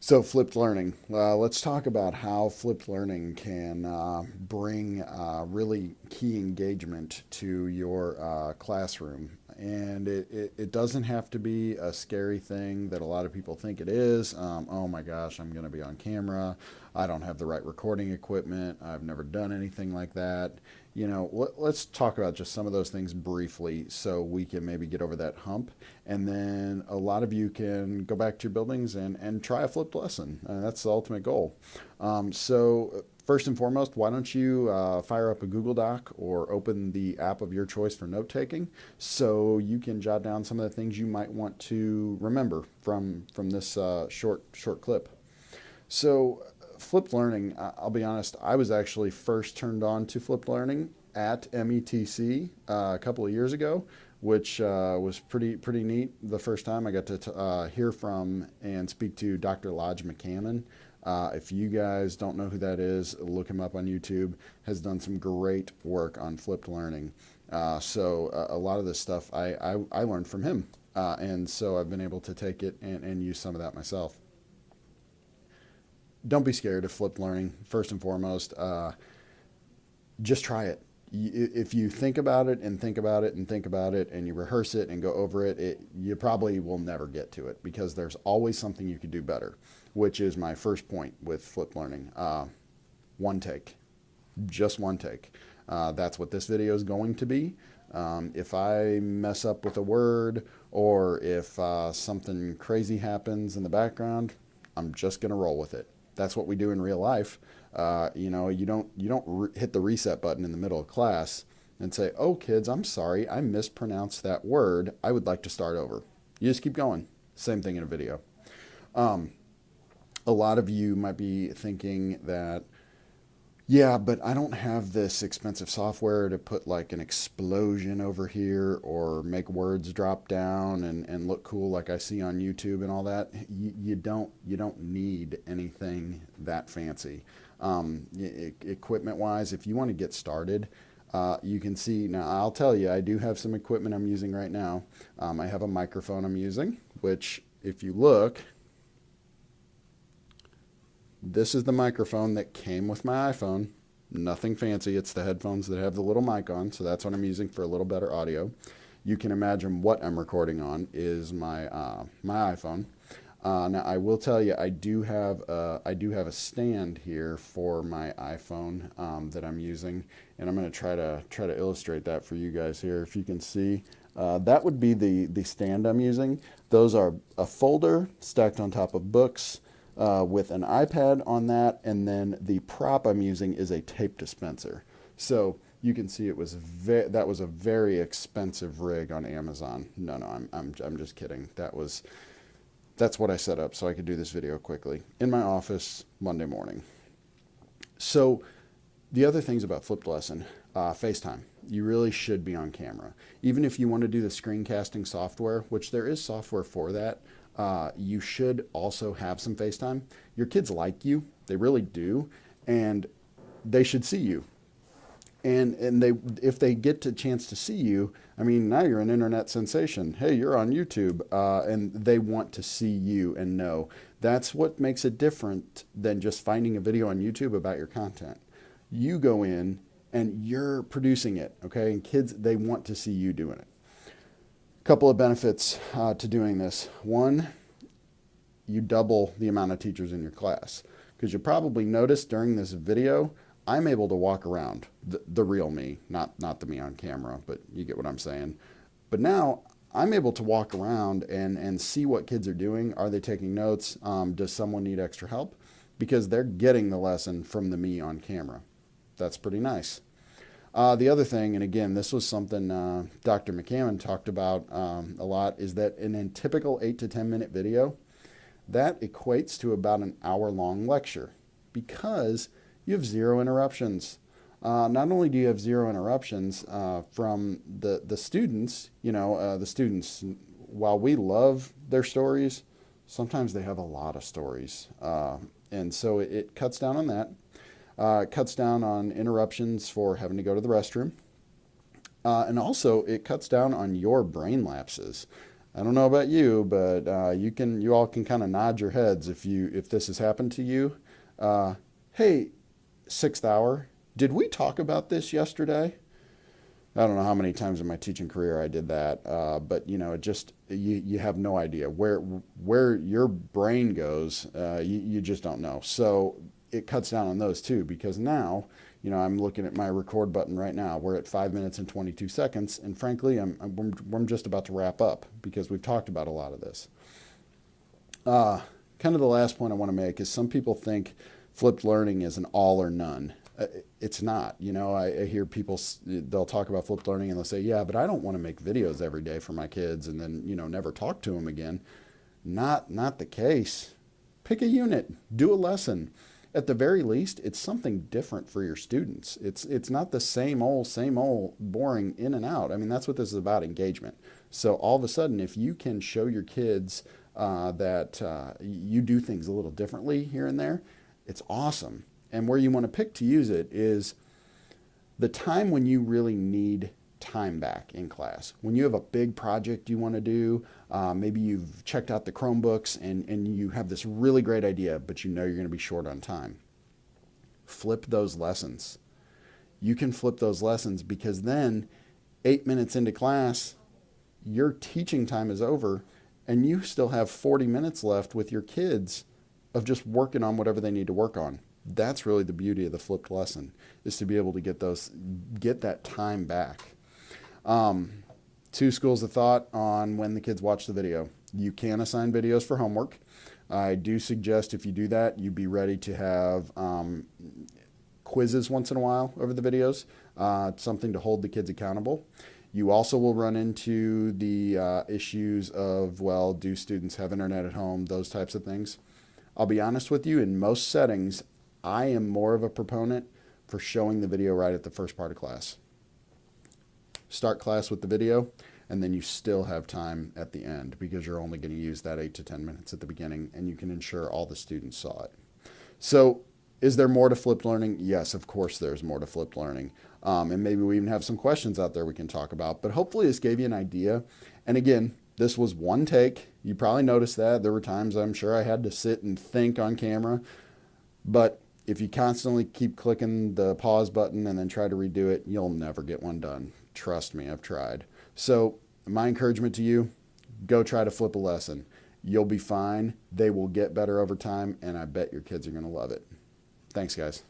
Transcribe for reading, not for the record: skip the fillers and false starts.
So, flipped learning. Let's talk about how flipped learning can bring really key engagement to your classroom. And it doesn't have to be a scary thing that a lot of people think it is. Oh my gosh, I'm going to be on camera. I don't have the right recording equipment. I've never done anything like that. Let's talk about just some of those things briefly so we can maybe get over that hump. And then a lot of you can go back to your buildings and try a flipped lesson. That's the ultimate goal. First and foremost, why don't you fire up a Google Doc or open the app of your choice for note taking so you can jot down some of the things you might want to remember from this short clip. So, flipped learning, I'll be honest, I was actually first turned on to flipped learning at METC a couple of years ago, which was pretty neat. The first time I got to hear from and speak to Dr. Lodge McCammon. If you guys don't know who that is, look him up on YouTube. Has done some great work on flipped learning. A lot of this stuff I learned from him. And so I've been able to take it and use some of that myself. Don't be scared of flipped learning. First and foremost, just try it. If you think about it and think about it and think about it and you rehearse it and go over it, you probably will never get to it because there's always something you could do better, which is my first point with flipped learning. One take, just one take. That's what this video is going to be. If I mess up with a word or if something crazy happens in the background, I'm just going to roll with it. That's what we do in real life. You don't hit the reset button in the middle of class and say, "Oh, kids, I'm sorry, I mispronounced that word. I would like to start over." You just keep going. Same thing in a video. A lot of you might be thinking that, yeah, but I don't have this expensive software to put like an explosion over here or make words drop down and look cool like I see on YouTube and all that. You don't need anything that fancy. Equipment wise, if you want to get started, you can see now. I'll tell you, I do have some equipment I'm using right now. I have a microphone I'm using, which if you look, this is the microphone that came with my iPhone. Nothing fancy. It's the headphones that have the little mic on, so that's what I'm using for a little better audio. You can imagine what I'm recording on is my iPhone. Now I will tell you, I do have a stand here for my iPhone that I'm using, and I'm going to try to illustrate that for you guys here. If you can see, that would be the stand I'm using. Those are a folder stacked on top of books. With an iPad on that, and then the prop I'm using is a tape dispenser. So you can see it was that was a very expensive rig on Amazon. No, I'm just kidding. That's what I set up so I could do this video quickly in my office Monday morning. So the other things about flipped lesson, FaceTime. You really should be on camera. Even if you want to do the screencasting software, which there is software for that, you should also have some FaceTime. Your kids like you, they really do, and they should see you. And if they get a chance to see you, I mean, now you're an internet sensation. Hey, you're on YouTube, and they want to see you and know. That's what makes it different than just finding a video on YouTube about your content. You go in and you're producing it, okay? And kids, they want to see you doing it. Couple of benefits to doing this. One, you double the amount of teachers in your class. Because you probably noticed during this video, I'm able to walk around, the real me, not the me on camera, but you get what I'm saying. But now I'm able to walk around and see what kids are doing. Are they taking notes? Does someone need extra help? Because they're getting the lesson from the me on camera. That's pretty nice. The other thing, and again, this was something Dr. McCammon talked about a lot, is that in a typical 8 to 10 minute video, that equates to about an hour-long lecture because you have zero interruptions. Not only do you have zero interruptions from the students, the students, while we love their stories, sometimes they have a lot of stories. And so it cuts down on that. It cuts down on interruptions for having to go to the restroom. And also, it cuts down on your brain lapses. I don't know about you, but you all can kind of nod your heads if this has happened to you. Hey, sixth hour, did we talk about this yesterday? I don't know how many times in my teaching career I did that, but it just you have no idea where your brain goes. You just don't know. So it cuts down on those too, because now I'm looking at my record button right now. We're at 5 minutes and 22 seconds, and frankly, I'm just about to wrap up because we've talked about a lot of this. Kind of the last point I want to make is some people think flipped learning is an all or none. It's not. I hear people, they'll talk about flipped learning and they'll say, yeah, but I don't want to make videos every day for my kids and then, never talk to them again. Not the case. Pick a unit, do a lesson. At the very least, it's something different for your students. It's not the same old boring in and out. I mean, that's what this is about, engagement. So all of a sudden, if you can show your kids that you do things a little differently here and there, it's awesome. And where you want to pick to use it is the time when you really need time back in class. When you have a big project you want to do, maybe you've checked out the Chromebooks and you have this really great idea, but you're going to be short on time. Flip those lessons. You can flip those lessons because then 8 minutes into class, your teaching time is over and you still have 40 minutes left with your kids of just working on whatever they need to work on. That's really the beauty of the flipped lesson, is to be able to get that time back. Two schools of thought on when the kids watch the video. You can assign videos for homework. I do suggest if you do that, you be ready to have quizzes once in a while over the videos, something to hold the kids accountable. You also will run into the issues of, well, do students have internet at home, those types of things. I'll be honest with you, in most settings, I am more of a proponent for showing the video right at the first part of class. Start class with the video, and then you still have time at the end because you're only going to use that 8 to 10 minutes at the beginning, and you can ensure all the students saw it. So is there more to flipped learning? Yes, of course there's more to flipped learning. And maybe we even have some questions out there we can talk about. But hopefully this gave you an idea. And again, this was one take. You probably noticed that. There were times I'm sure I had to sit and think on camera. But if you constantly keep clicking the pause button and then try to redo it, you'll never get one done. Trust me, I've tried. So my encouragement to you, go try to flip a lesson. You'll be fine. They will get better over time, and I bet your kids are going to love it. Thanks, guys.